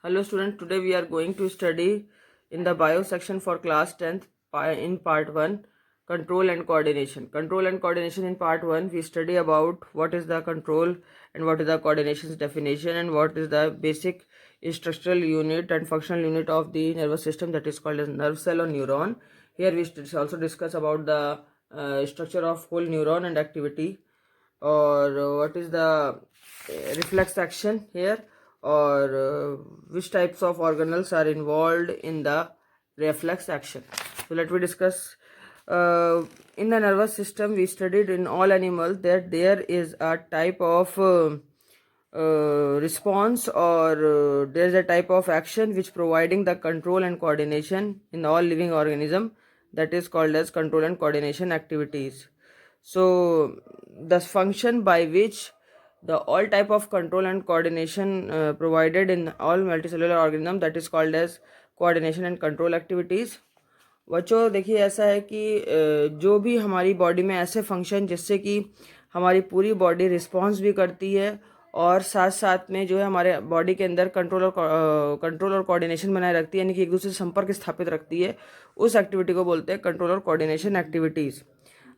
Hello students, today we are going to study in the bio section for class 10th in part 1 control and coordination. Control and coordination in part 1 we study about what is the control and what is the coordination's definition and what is the basic structural unit and functional unit of the nervous system, that is called as nerve cell or neuron. Here we also discuss about the structure of whole neuron and activity, or what is the reflex action here, or which types of organelles are involved in the reflex action. So let me discuss. In the nervous system, we studied in all animals that there is a type of response, or there is a type of action which providing the control and coordination in all living organism, that is called as control and coordination activities. So the function by which the all type of control and coordination provided in all multicellular organism, that is called as coordination and control activities. बच्चों देखिए, ऐसा है कि जो भी हमारी body में ऐसे फंक्शन जिससे कि हमारी पूरी बॉडी रिस्पॉन्स भी करती है और साथ साथ में जो है हमारे बॉडी के अंदर कंट्रोल और कोऑर्डिनेशन बनाए रखती है, यानी कि एक दूसरे से संपर्क स्थापित रखती है, उस एक्टिविटी को बोलते हैं कंट्रोल और कोऑर्डिनेशन एक्टिविटीज़।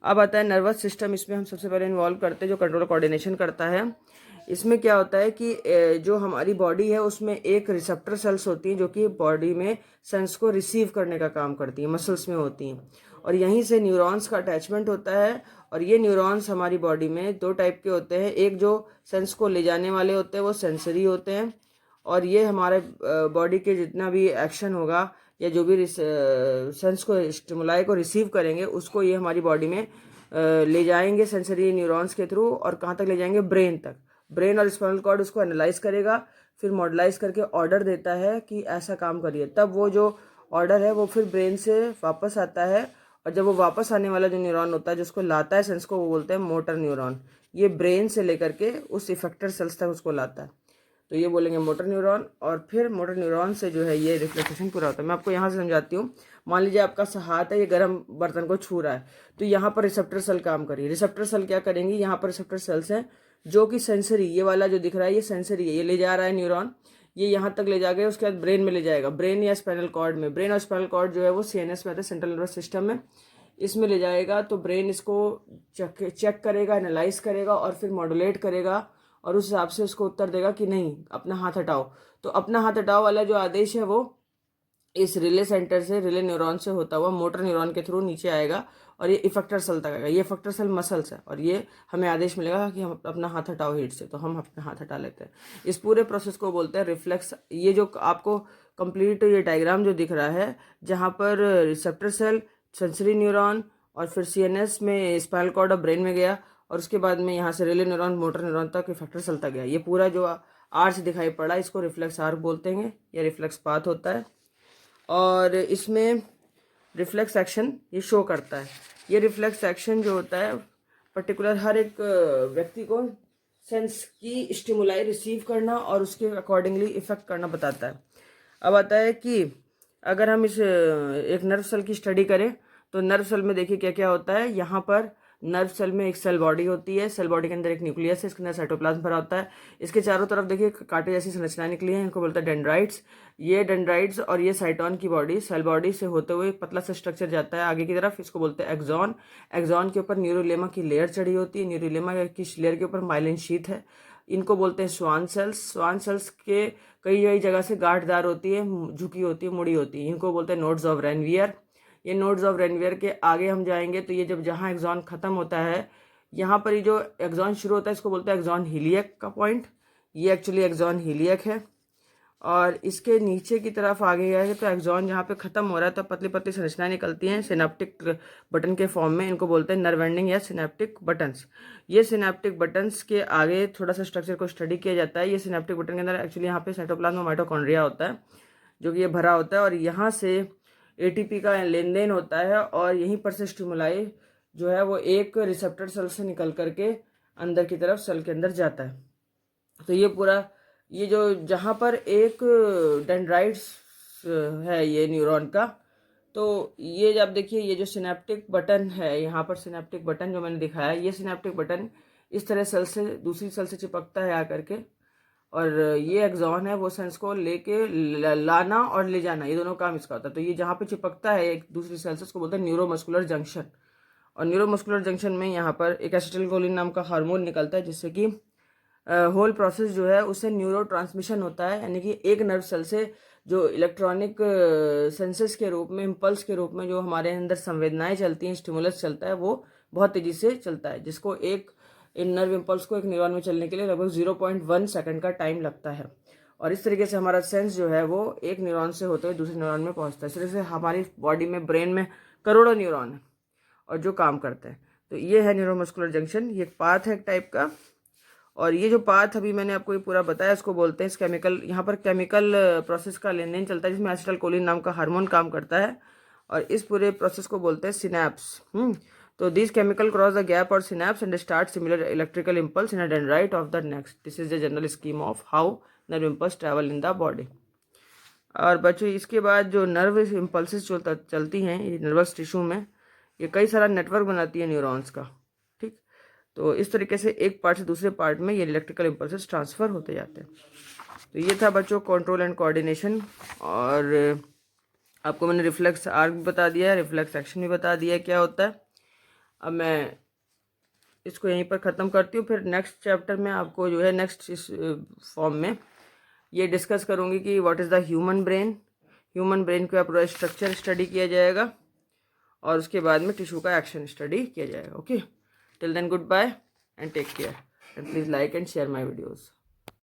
अब आता है नर्वस सिस्टम। इसमें हम सबसे पहले इन्वॉल्व करते हैं जो कंट्रोल कोऑर्डिनेशन करता है। इसमें क्या होता है कि जो हमारी बॉडी है उसमें एक रिसेप्टर सेल्स होती हैं जो कि बॉडी में सेंस को रिसीव करने का काम करती हैं, मसल्स में होती हैं, और यहीं से न्यूरॉन्स का अटैचमेंट होता है। और ये न्यूरॉन्स हमारी बॉडी में दो टाइप के होते हैं, एक जो सेंस को ले जाने वाले होते हैं वो सेंसरी होते हैं, और ये हमारे बॉडी के जितना भी एक्शन होगा या जो भी सेंस को स्टिमुलाई को रिसीव करेंगे उसको ये हमारी बॉडी में ले जाएंगे सेंसरी न्यूरॉन्स के थ्रू, और कहाँ तक ले जाएंगे? ब्रेन तक। ब्रेन और स्पाइनल कॉर्ड उसको एनालाइज करेगा, फिर मॉडलाइज करके ऑर्डर देता है कि ऐसा काम करिए। तब वो जो ऑर्डर है वो फिर ब्रेन से वापस आता है, और जब वो वापस आने वाला जो न्यूरॉन होता है जिसको लाता है सेंस को, वो बोलते हैं मोटर न्यूरॉन। ये ब्रेन से लेकर के उस इफेक्टर सेल्स तक उसको लाता है, तो ये बोलेंगे मोटर न्यूरॉन। और फिर मोटर न्यूरॉन से जो है ये रिफ्लेक्सेशन पूरा होता है। मैं आपको यहाँ से समझाती हूँ। मान लीजिए आपका हाथ है, ये गर्म बर्तन को छू रहा है, तो यहाँ पर रिसेप्टर सेल काम करिए। रिसेप्टर सेल क्या करेंगी? यहाँ पर रिसेप्टर सेल्स हैं जो कि सेंसरी, ये वाला जो दिख रहा है ये सेंसरी है, ये ले जा रहा है न्यूरॉन, ये यहाँ तक ले जाके उसके बाद ब्रेन में ले जाएगा, ब्रेन या स्पाइनल कॉर्ड में। ब्रेन और स्पाइनल कॉर्ड जो है वो सीएनएस में आता है, सेंट्रल नर्वस सिस्टम में, इसमें ले जाएगा। तो ब्रेन इसको चेक करेगा, एनालाइज करेगा और फिर मॉड्यूलेट करेगा, और उस हिसाब से उसको उत्तर देगा कि नहीं अपना हाथ हटाओ। तो अपना हाथ हटाओ वाला जो आदेश है वो इस रिले सेंटर से, रिले न्यूरॉन से होता हुआ मोटर न्यूरॉन के थ्रू नीचे आएगा और ये इफेक्टर सेल तक आएगा। ये इफेक्टर सेल मसल्स है, और ये हमें आदेश मिलेगा कि हम अपना हाथ हटाओ हीट से, तो हम अपना हाथ हटा लेते हैं। इस पूरे प्रोसेस को बोलते हैं रिफ्लेक्स। ये जो आपको कंप्लीट ये डायग्राम जो दिख रहा है, जहाँ पर रिसेप्टर सेल, सेंसरी न्यूरॉन, और फिर सीएनएस में स्पाइनल कॉर्ड और ब्रेन में गया, और उसके बाद में यहाँ से रिले न्यूरॉन, मोटर न्यूरॉन तक इफेक्टर सेल तक गया। ये पूरा जो आर्च दिखाई पड़ा इसको रिफ्लेक्स आर्क बोलते हैं, या रिफ्लेक्स पाथ होता है। और इसमें रिफ्लेक्स एक्शन ये शो करता है। ये रिफ्लेक्स एक्शन जो होता है पर्टिकुलर हर एक व्यक्ति को सेंस की स्टिमुलाई रिसीव करना और उसके अकॉर्डिंगली इफेक्ट करना बताता है। अब आता है कि अगर हम इस एक नर्व सेल की स्टडी करें तो नर्व सेल में देखिए क्या क्या होता है। यहाँ पर नर्व सेल में एक सेल बॉडी होती है, सेल बॉडी के अंदर एक न्यूक्लियस है, इसके अंदर साइटोप्लाज्म भरा होता है, इसके चारों तरफ देखिए कांटे जैसी संरचना निकली है, इनको बोलते हैं डेंड्राइट्स। ये डेंड्राइट्स और ये साइटोन की बॉडी सेल बॉडी से होते हुए पतला सा स्ट्रक्चर जाता है आगे की तरफ, इसको बोलते हैं एक्सॉन। एक्सॉन के ऊपर न्यूरोलेमा की लेयर चढ़ी होती है, न्यूरोलेमा की लेयर के ऊपर माइलिन शीथ है, इनको बोलते हैं स्वान सेल्स। स्वान सेल्स के कई कई जगह से गांठदार होती है, झुकी होती है, मुड़ी होती है, इनको बोलते हैं नोड्स ऑफ रेनवियर। ये नोड्स ऑफ रेनवियर के आगे हम जाएंगे तो ये जब जहाँ एक्सॉन खत्म होता है, यहाँ पर ये जो एक्सॉन शुरू होता है इसको बोलते हैं एक्सॉन हीलियक का पॉइंट। ये एक्चुअली एक्सॉन हीलियक है। और इसके नीचे की तरफ आगे गया है तो एक्सॉन जहाँ पे खत्म हो रहा है तो पतली पतली संरचनाएं निकलती हैं सिनेप्टिक बटन के फॉर्म में, इनको बोलते हैं नर्व एंडिंग या सिनेप्टिक बटन्स। ये सिनेप्टिक बटन्स के आगे थोड़ा सा स्ट्रक्चर को स्टडी किया जाता है। ये सिनेप्टिक बटन के अंदर एक्चुअली यहाँ पे साइटोप्लाज्म माइटोकॉन्ड्रिया होता है जो कि ये भरा होता है, और यहाँ से एटीपी का लेन देन होता है, और यहीं पर से स्टिमुलाई जो है वो एक रिसेप्टर सेल से निकल करके अंदर की तरफ सेल के अंदर जाता है। तो ये पूरा ये जो जहाँ पर एक डेंड्राइट्स है ये न्यूरॉन का, तो ये जब देखिए ये जो सिनेप्टिक बटन है, यहाँ पर सिनेप्टिक बटन जो मैंने दिखाया, ये सिनेप्टिक बटन इस तरह सेल से दूसरी सेल से चिपकता है आकर के, और ये एक्सॉन है वो सेल्स को लेके लाना और ले जाना, ये दोनों काम इसका होता है। तो ये जहाँ पे चिपकता है एक दूसरी सेल से उसको बोलते हैं न्यूरोमस्कुलर जंक्शन। और न्यूरोमस्कुलर जंक्शन में यहाँ पर एक एसिटिलकोलिन नाम का हार्मोन निकलता है, जिससे कि होल प्रोसेस जो है उससे न्यूरो ट्रांसमिशन होता है, यानी कि एक नर्व सेल से जो इलेक्ट्रॉनिक सेंसेस के रूप में, इम्पल्स के रूप में जो हमारे अंदर संवेदनाएं चलती हैं, स्टिमुलस चलता है, वो बहुत तेजी से चलता है, जिसको एक इन नर्व इम्पल्स को एक न्यूरॉन में चलने के लिए लगभग 0.1 सेकंड का टाइम लगता है। और इस तरीके से हमारा सेंस जो है वो एक न्यूरॉन से होते हुए दूसरे न्यूरॉन में पहुंचता है। इस तरह से हमारी बॉडी में, ब्रेन में करोड़ों न्यूरॉन है और जो काम करते हैं। तो ये है न्यूरोमस्कुलर जंक्शन, ये एक पाथ है एक टाइप का। और ये जो पाथ अभी मैंने आपको ये पूरा बताया, इसको बोलते हैं इस केमिकल, यहाँ पर केमिकल प्रोसेस का लेन देन चलता है, जिसमें एसिटाइलकोलिन नाम का हार्मोन काम करता है, और इस पूरे प्रोसेस को बोलते हैं सिनैप्स। तो this chemical cross the gap और synapse and start similar electrical impulse in a dendrite of the next. This is the general scheme of how nerve impulse travel in the body. और बच्चों इसके बाद जो nerve impulses चलती हैं ये nervous tissue में, ये कई सारा नेटवर्क बनाती है न्यूरॉन्स का, ठीक। तो इस तरीके से एक पार्ट से दूसरे पार्ट में ये इलेक्ट्रिकल इम्पल्सेस ट्रांसफ़र होते जाते हैं। तो ये था बच्चों कंट्रोल एंड कोऑर्डिनेशन। और आपको मैंने रिफ्लेक्स आर्क भी बता दिया है, रिफ्लेक्स एक्शन भी बता दिया है क्या होता है। अब मैं इसको यहीं पर ख़त्म करती हूँ, फिर नेक्स्ट चैप्टर में आपको जो है नेक्स्ट इस फॉर्म में ये डिस्कस करूँगी कि what is the human brain. Human brain का पूरा स्ट्रक्चर स्टडी किया जाएगा और उसके बाद में टिश्यू का एक्शन स्टडी किया जाएगा। Okay, till then good bye and take care and please like and share my videos.